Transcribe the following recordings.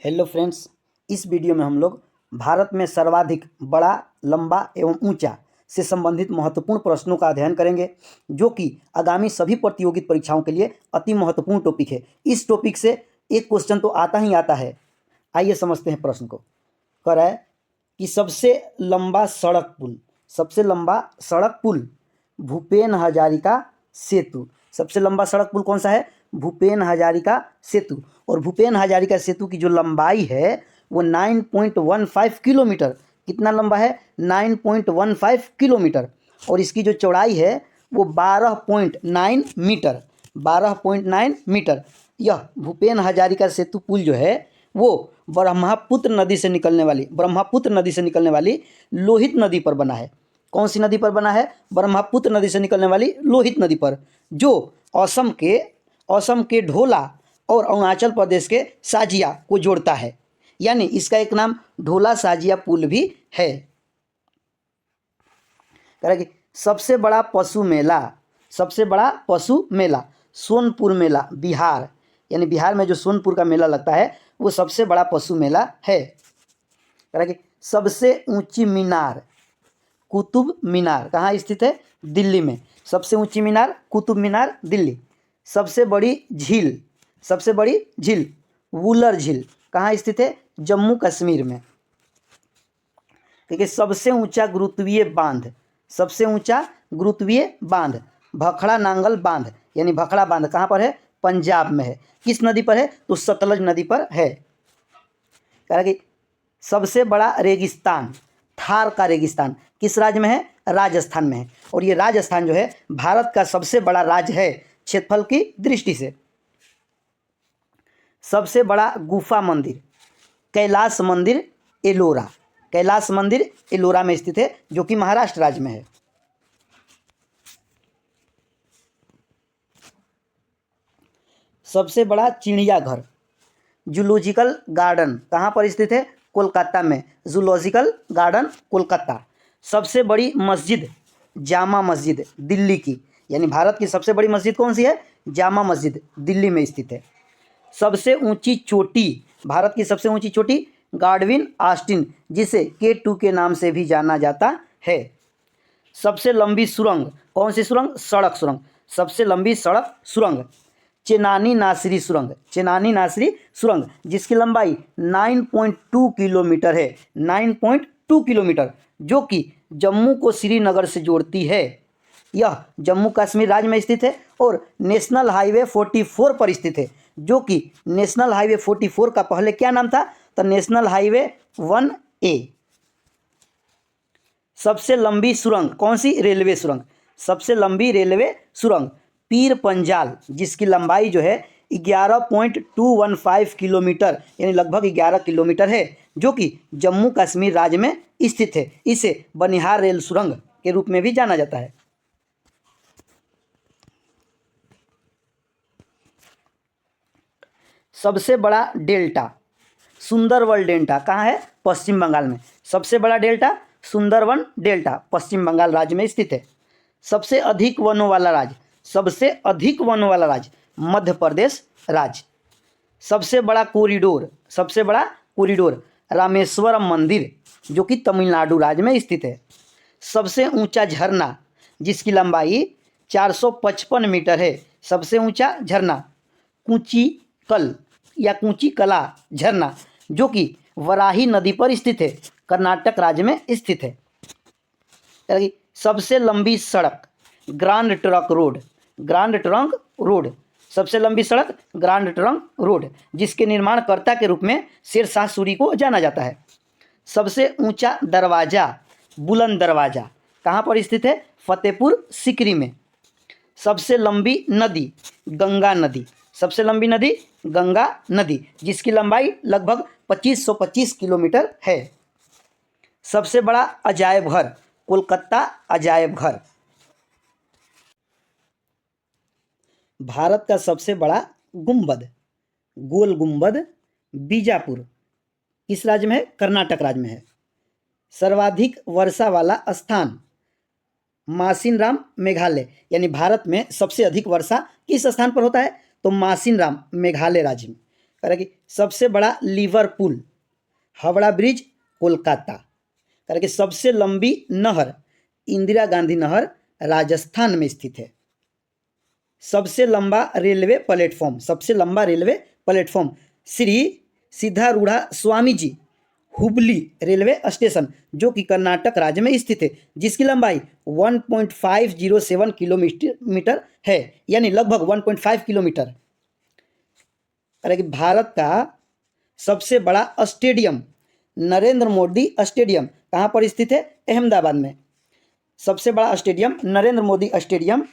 Hello friends, इस video में हम लोग भारत में सर्वाधिक बड़ा, लंबा एवं ऊंचा से संबंधित महत्वपूर्ण प्रश्नों का अध्ययन करेंगे, जो कि आगामी सभी प्रतियोगी परीक्षाओं के लिए अति महत्वपूर्ण टॉपिक है। इस टॉपिक से एक क्वेश्चन तो आता ही आता है। आइए समझते हैं प्रश्न को। कह रहा है कि सबसे लंबा सड़क पुल भूपेन हजारिका सेतु। सबसे लंबा सड़क पुल कौन सा है? भूपेन हजारिका सेतु। और भूपेन हजारिका सेतु की जो लंबाई है वो 9.15 किलोमीटर। कितना लंबा है? 9.15 किलोमीटर। और इसकी जो चौड़ाई है वो 12.9 मीटर। 12.9 मीटर। यह भूपेन हजारिका सेतु पुल जो है वो ब्रह्मपुत्र नदी से निकलने वाली लोहित नदी पर बना है। कौन सी नदी पर बना है? ब्रह्मपुत्र नदी से निकलने वाली लोहित नदी पर, जो असम के ढोला और अरुणाचल प्रदेश के साजिया को जोड़ता है। यानी इसका एक नाम ढोला साजिया पुल भी है। कह रहा है कि सबसे बड़ा पशु मेला सोनपुर मेला, बिहार। यानी बिहार में जो सोनपुर का मेला लगता है वो सबसे बड़ा पशु मेला है। कह रहा है कि सबसे ऊंची मीनार कुतुब मीनार कहाँ स्थित है? दिल्ली में। सबसे ऊंची मीनार कुतुब मीनार, दिल्ली। सबसे बड़ी झील वुलर झील कहाँ स्थित है? जम्मू कश्मीर में। ठीक है। सबसे ऊंचा गुरुत्वीय बांध भखड़ा नांगल बांध, यानी भखड़ा बांध कहाँ पर है? पंजाब में है। किस नदी पर है? तो सतलज नदी पर है। कह रहा कि सबसे बड़ा रेगिस्तान थार का रेगिस्तान किस राज्य में है? राजस्थान में है। और ये राजस्थान जो है भारत का सबसे बड़ा राज्य है क्षेत्रफल की दृष्टि से। सबसे बड़ा गुफा मंदिर कैलाश मंदिर एलोरा में स्थित है, जो कि महाराष्ट्र राज्य में है। सबसे बड़ा चिड़ियाघर जूलॉजिकल गार्डन कहाँ पर स्थित है? कोलकाता में। Zoological garden Kolkata. सबसे बड़ी मस्जिद जामा मस्जिद दिल्ली की, यानी भारत की सबसे बड़ी मस्जिद कौन सी है? जामा मस्जिद दिल्ली में स्थित है। सबसे ऊंची चोटी भारत की सबसे ऊंची चोटी गार्डविन ऑस्टिन, जिसे K2 के नाम से भी जाना जाता है। सबसे लंबी सुरंग कौन सी सुरंग? सड़क सुरंग। सबसे लंबी सड़क सुरंग चेनानी नासरी सुरंग, जिसकी लंबाई 9.2 किलोमीटर है। 9.2 किलोमीटर, जो कि जम्मू को श्रीनगर से जोड़ती है। यह जम्मू कश्मीर राज्य में स्थित है और नेशनल हाईवे 44 पर स्थित है, जो कि नेशनल हाईवे 44 का पहले क्या नाम था? तो नेशनल हाईवे 1A। सबसे लंबी सुरंग कौन सी? रेलवे सुरंग। सबसे लंबी रेलवे सुरंग पीर पंजाल, जिसकी लंबाई जो है 11.215 किलोमीटर, यानी लगभग 11 किलोमीटर है, जो कि जम्मू कश्मीर राज्य में स्थित है। इसे बनिहार रेल सुरंग के रूप में भी जाना जाता है। सबसे बड़ा डेल्टा सुंदरवन डेल्टा कहाँ है? पश्चिम बंगाल में। सबसे बड़ा डेल्टा सुंदरवन डेल्टा पश्चिम बंगाल राज्य में स्थित है। सबसे अधिक वनों वाला राज्य मध्य प्रदेश राज्य। सबसे बड़ा कॉरिडोर रामेश्वरम मंदिर, जो कि तमिलनाडु राज्य में स्थित है। सबसे ऊंचा झरना जिसकी लंबाई 455 मीटर है। सबसे ऊंचा झरना कूची कला झरना, जो कि वराही नदी पर स्थित है, कर्नाटक राज्य में स्थित है। सबसे लंबी सड़क ग्रांड ट्रंक रोड। सबसे लंबी सड़क ग्रांड ट्रंक रोड, जिसके निर्माणकर्ता के रूप में शेरशाह सूरी को जाना जाता है। सबसे ऊंचा दरवाजा बुलंद दरवाजा कहाँ पर स्थित है? फतेहपुर सीकरी में। सबसे लंबी नदी गंगा नदी, जिसकी लंबाई लगभग 2525 किलोमीटर है। सबसे बड़ा अजायब घर कोलकाता अजायब घर। भारत का सबसे बड़ा गोल गुंबद बीजापुर किस राज्य में है? कर्नाटक राज्य में है। सर्वाधिक वर्षा वाला स्थान मासिनराम मेघालय, यानी भारत में सबसे अधिक वर्षा किस स्थान पर होता है? तो मासिनराम मेघालय राज्य में। करें कि सबसे बड़ा लिवरपूल, हावड़ा ब्रिज कोलकाता। करें कि सबसे लंबी नहर इंदिरा गांधी नहर राजस्थान में स्थित है। सबसे लंबा रेलवे प्लेटफॉर्म, सबसे लंबा railway platform Shri सिद्धारूढ़ा Swami ji Hubli railway station, जो कि कर्नाटक राज्य में स्थित है, जिसकी लंबाई 1.507 किलोमीटर है, यानी लगभग 1.5 किलोमीटर। अरे कि भारत का सबसे बड़ा स्टेडियम नरेंद्र मोदी स्टेडियम कहाँ पर स्थित है? अहमदाबाद में। सबसे बड़ा स्टेडियम नरेंद्र मोदी स्टेडियम,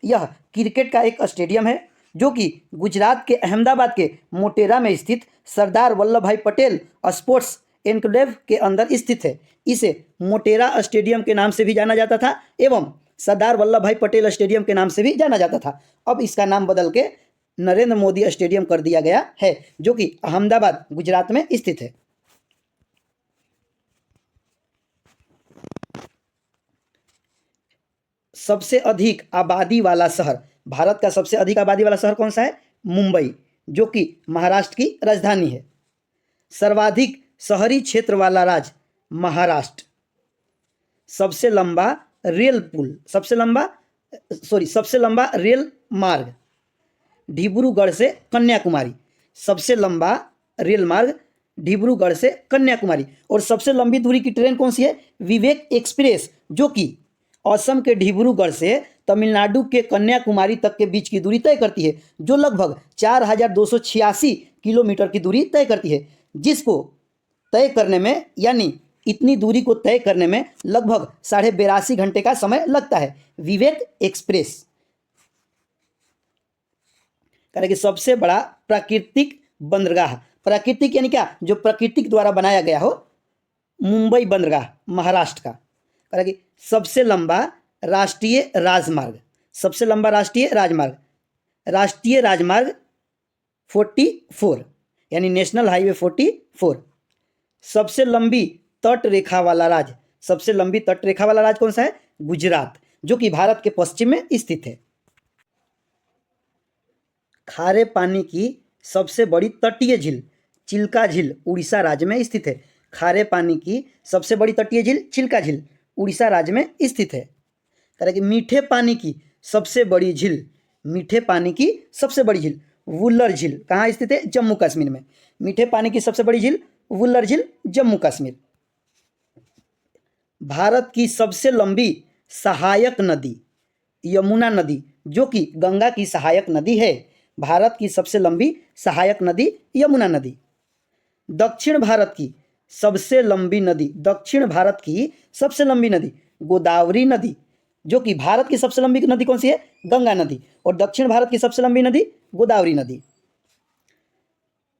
यह क्रिकेट का एक स्टेडियम है जो कि गुजरात के अहमदाबाद के मोटेरा में स्थित सरदार वल्लभ भाई पटेल स्पोर्ट्स एन्क्लेव के अंदर स्थित है। इसे मोटेरा स्टेडियम के नाम से भी जाना जाता था एवं सरदार वल्लभ भाई पटेल स्टेडियम के नाम से भी जाना जाता था। अब इसका नाम बदल के नरेंद्र मोदी स्टेडियम कर दिया गया है, जो कि अहमदाबाद गुजरात में स्थित है। सबसे अधिक आबादी वाला शहर, भारत का सबसे अधिक आबादी वाला शहर कौन सा है? मुंबई, जो कि महाराष्ट्र की राजधानी है। सर्वाधिक शहरी क्षेत्र वाला राज्य महाराष्ट्र। सबसे लंबा रेल पुल, सबसे लंबा रेल मार्ग डिब्रूगढ़ से कन्याकुमारी, सबसे लंबा रेल मार्ग डिब्रूगढ़ से कन्याकुमारी। और सबसे लंबी दूरी की ट्रेन कौन सी है? विवेक एक्सप्रेस, जो कि असम के डिब्रूगढ़ से तमिलनाडु के कन्याकुमारी तक के बीच की दूरी तय करती है, जो लगभग 4286 किलोमीटर की दूरी तय करती है, जिसको तय करने में, यानी इतनी दूरी को तय करने में लगभग 82.5 घंटे का समय लगता है। विवेक एक्सप्रेस। करेंगे सबसे बड़ा प्राकृतिक बंदरगाह, प्राकृतिक यानी क्या? जो प्राकृतिक द्वारा बनाया गया हो, मुंबई बंदरगाह महाराष्ट्र का। करेंगे सबसे लंबा राष्ट्रीय राजमार्ग, सबसे लंबा राष्ट्रीय राजमार्ग 44, यानी नेशनल हाईवे 44। सबसे लंबी तट रेखा वाला राज्य, सबसे लंबी तट रेखा वाला राज्य कौन सा है? गुजरात, जो कि भारत के पश्चिम में स्थित है। खारे पानी की सबसे बड़ी तटीय झील चिल्का झील उड़ीसा राज्य में स्थित है। खारे पानी की सबसे बड़ी तटीय झील चिल्का झील उड़ीसा राज्य में स्थित है। करें कि मीठे पानी की सबसे बड़ी झील, मीठे पानी की सबसे बड़ी झील वुल्लर झील कहाँ स्थित है? जम्मू कश्मीर में। मीठे पानी की सबसे बड़ी झील वुल्लर झील, जम्मू कश्मीर। भारत की सबसे लंबी सहायक नदी यमुना नदी, जो कि गंगा की सहायक नदी है। भारत की सबसे लंबी सहायक नदी यमुना नदी। दक्षिण भारत की सबसे लंबी नदी, दक्षिण भारत की सबसे लंबी नदी गोदावरी नदी, जो कि भारत की सबसे लंबी नदी कौन सी है? गंगा नदी। और दक्षिण भारत की सबसे लंबी नदी गोदावरी नदी।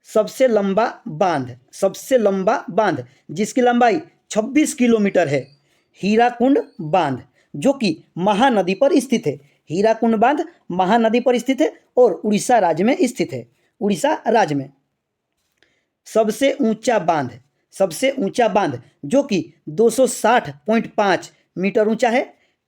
सबसे लंबा बांध जिसकी लंबाई 26 किलोमीटर है, हीराकुंड बांध, जो कि महानदी पर स्थित है। हीराकुंड बांध महानदी पर स्थित है और उड़ीसा राज्य में स्थित है, उड़ीसा राज्य में। सबसे ऊंचा बांध जो कि 260.5 मीटर ऊंचा है,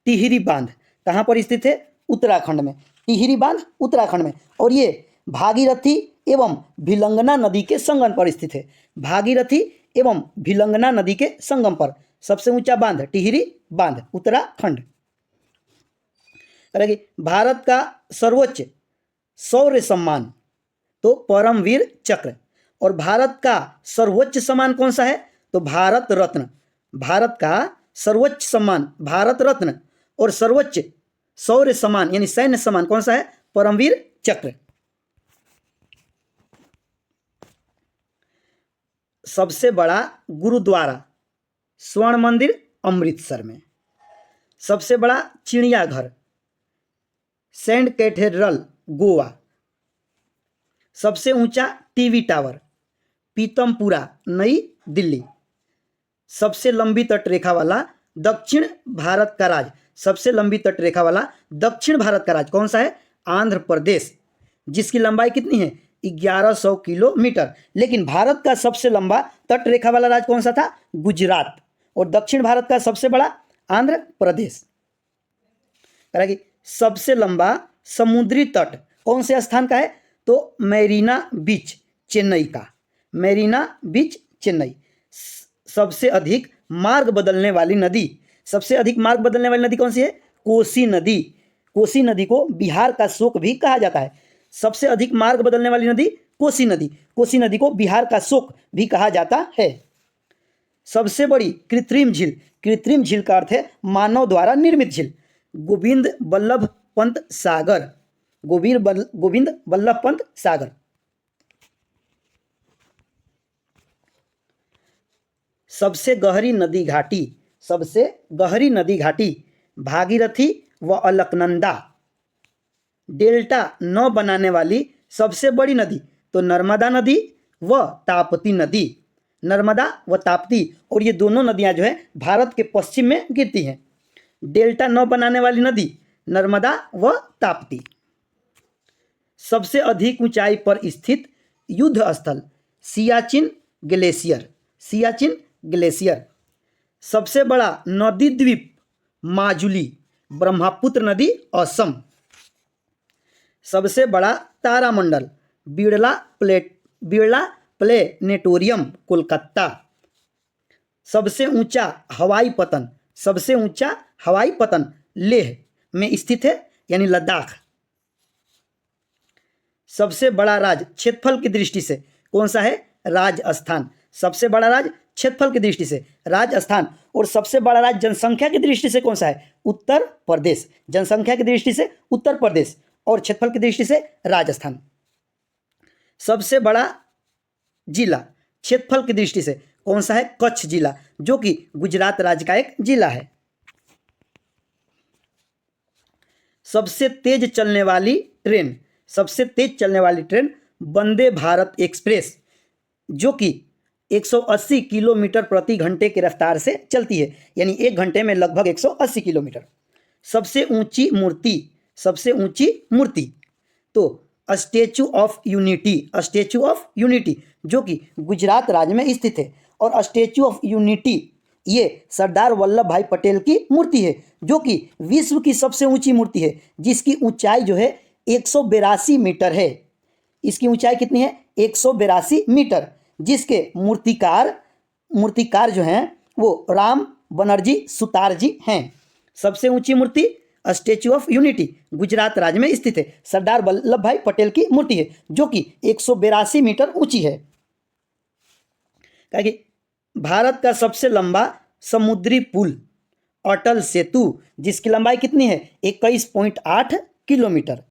टिहरी बांध कहाँ पर स्थित है? उत्तराखंड में। टिहरी बांध उत्तराखंड में, और ये भागीरथी एवं भिलंगना नदी के संगम पर स्थित है। भागीरथी एवं भिलंगना नदी के संगम पर सबसे ऊंचा बांध टिहरी बांध, उत्तराखंड। करेंगे भारत का सर्वोच्च शौर्य सम्मान तो परमवीर चक्र, और भारत का सर्वोच्च सम्मान कौन सा है? तो भारत रत्न। भारत का सर्वोच्च सम्मान भारत रत्न, और सर्वोच्च शौर्य सम्मान यानी सैन्य सम्मान कौन सा है? परमवीर चक्र। सबसे बड़ा गुरुद्वारा स्वर्ण मंदिर अमृतसर में। सबसे बड़ा चिड़ियाघर सेंट कैथेड्रल गोवा। सबसे ऊंचा टीवी टावर पीतमपुरा नई दिल्ली। सबसे लंबी तटरेखा वाला दक्षिण भारत का राज्य, सबसे लंबी तटरेखा वाला दक्षिण भारत का राज्य कौन सा है? आंध्र प्रदेश, जिसकी लंबाई कितनी है? 1100 किलोमीटर। लेकिन भारत का सबसे लंबा तटरेखा वाला राज्य कौन सा था? गुजरात। और दक्षिण भारत का सबसे बड़ा आंध्र प्रदेश। करेंगे सबसे लंबा समुद्री तट कौन से स्थान का है? तो मैरीना बीच चेन्नई का, मेरीना बीच चेन्नई। सबसे अधिक मार्ग बदलने वाली नदी, सबसे अधिक मार्ग बदलने वाली नदी कौन सी है? कोसी नदी। कोसी नदी को बिहार का शोक भी कहा जाता है। सबसे अधिक मार्ग बदलने वाली नदी कोसी नदी। कोसी नदी को बिहार का शोक भी कहा जाता है। सबसे बड़ी कृत्रिम झील, कृत्रिम झील का अर्थ है मानव द्वारा निर्मित झील, गोविंद बल्लभ पंत सागर। गोविंद बल्लभ पंत सागर। सबसे गहरी नदी घाटी, सबसे गहरी नदी घाटी भागीरथी व अलकनंदा। डेल्टा न बनाने वाली सबसे बड़ी नदी तो नर्मदा नदी व ताप्ती नदी। नर्मदा व ताप्ती, और ये दोनों नदियां जो है भारत के पश्चिम में गिरती हैं। डेल्टा न बनाने वाली नदी नर्मदा व ताप्ती। सबसे अधिक ऊंचाई पर स्थित युद्ध स्थल सियाचिन ग्लेशियर, सियाचिन ग्लेशियर। सबसे बड़ा नदी द्वीप माजुली, ब्रह्मपुत्र नदी असम। सबसे बड़ा तारामंडल बिरला प्लेनेटोरियम कोलकाता। सबसे ऊंचा हवाई पतन, सबसे ऊंचा हवाई पतन लेह में स्थित है, यानी लद्दाख। सबसे बड़ा राज्य क्षेत्रफल की दृष्टि से कौन सा है? राजस्थान। सबसे बड़ा राज्य क्षेत्रफल की दृष्टि से राजस्थान। और सबसे बड़ा राज्य जनसंख्या की दृष्टि से कौन सा है? उत्तर प्रदेश। जनसंख्या की दृष्टि से उत्तर प्रदेश और क्षेत्रफल की दृष्टि से राजस्थान। सबसे बड़ा जिला क्षेत्रफल की दृष्टि से कौन सा है? कच्छ जिला, जो कि गुजरात राज्य का एक जिला है। सबसे तेज चलने वाली ट्रेन, सबसे तेज चलने वाली ट्रेन वंदे भारत एक्सप्रेस, जो कि 180 किलोमीटर प्रति घंटे की रफ्तार से चलती है, यानी 1 घंटे में लगभग 180 किलोमीटर। सबसे ऊंची मूर्ति, सबसे ऊंची मूर्ति तो statue of unity, statue of unity, जो कि गुजरात राज्य में स्थित है। और स्टैचू ऑफ यूनिटी ये सरदार वल्लभ भाई पटेल की मूर्ति है, जो कि विश्व की सबसे ऊंची मूर्ति है, जिसकी ऊंचाई जो है 182 मीटर है। इसकी ऊंचाई कितनी है? 182 मीटर। जिसके मूर्तिकार जो हैं वो राम बनर्जी सुतार जी हैं। सबसे ऊंची मूर्ति स्टैचू ऑफ यूनिटी गुजरात राज्य में स्थित है, सरदार वल्लभ भाई पटेल की मूर्ति है, जो कि 182 मीटर ऊंची है। कि भारत का सबसे लंबा समुद्री पुल अटल सेतु, जिसकी लंबाई कितनी है? 21.8 किलोमीटर।